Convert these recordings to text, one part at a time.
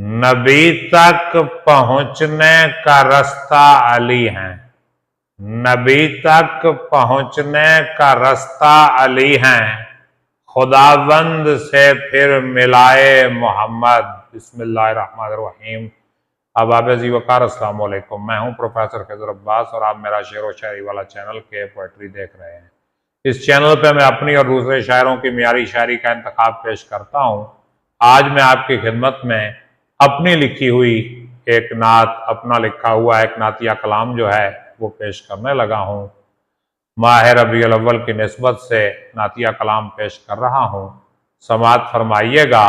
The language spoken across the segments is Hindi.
नबी तक पहुंचने का रास्ता अली है। नबी तक पहुंचने का रास्ता अली है। खुदावंद से फिर मिलाए मोहम्मद। बिस्मिल्लाहिर्रहमानिर्रहीम। अब जी वकार अस्सलाम वालेकुम। मैं हूं प्रोफेसर खिज़र अब्बास और आप मेरा शेर व शायरी वाला चैनल के पोएट्री देख रहे हैं। इस चैनल पे मैं अपनी और दूसरे शायरों की मियारी शायरी का इंतखाब पेश करता हूं। आज मैं आपकी खिदमत में अपनी लिखी हुई एक नात, अपना लिखा हुआ एक नातिया कलाम जो है वो पेश करने लगा हूं। माह रबीउल अव्वल की निस्बत से नातिया कलाम पेश कर रहा हूं, समाअत फरमाइएगा।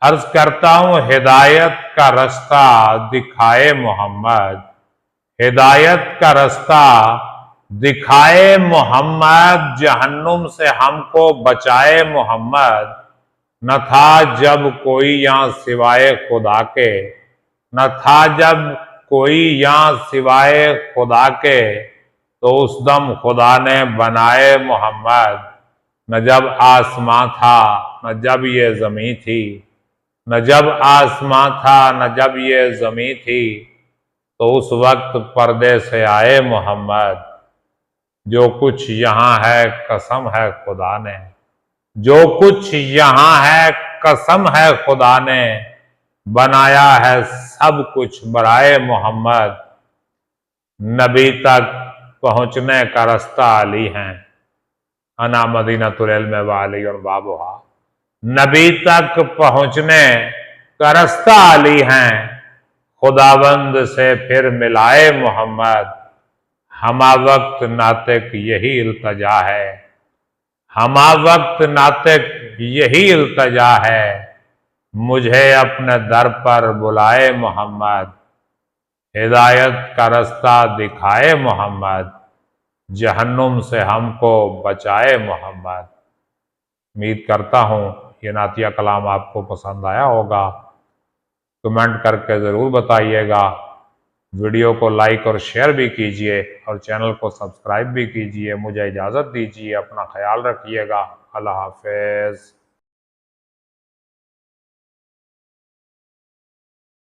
अर्ज करता हूं, हिदायत का रास्ता दिखाए मोहम्मद। हिदायत का रास्ता दिखाए मोहम्मद, जहन्नुम से हमको बचाए मोहम्मद। न था जब कोई यहाँ सिवाय खुदा के, न था जब कोई यहाँ सिवाय खुदा के, तो उस दम खुदा ने बनाए मोहम्मद। न जब आसमां था न जब ये ज़मीं थी, न जब आसमां था न जब ये ज़मीं थी, तो उस वक्त पर्दे से आए मोहम्मद। जो कुछ यहाँ है कसम है खुदा ने, जो कुछ यहाँ है कसम है खुदा ने, बनाया है सब कुछ बराए मोहम्मद। नबी तक पहुंचने का रास्ता अली है। अना मदीनतुल इल्म व अलीयुन बाबुहा। नबी तक पहुंचने का रास्ता अली है। खुदावंद से फिर मिलाए मोहम्मद। हमा वक्त नातिक यही इल्तजा है, हमा वक्त नातिक यही इल्तजा है, मुझे अपने दर पर बुलाए मोहम्मद। हिदायत का रास्ता दिखाए मोहम्मद, जहन्नुम से हमको बचाए मोहम्मद। उम्मीद करता हूँ ये नातिया कलाम आपको पसंद आया होगा। कमेंट करके ज़रूर बताइएगा। वीडियो को लाइक और शेयर भी कीजिए और चैनल को सब्सक्राइब भी कीजिए। मुझे इजाज़त दीजिए, अपना ख्याल रखिएगा। अल्लाह हाफ़िज़।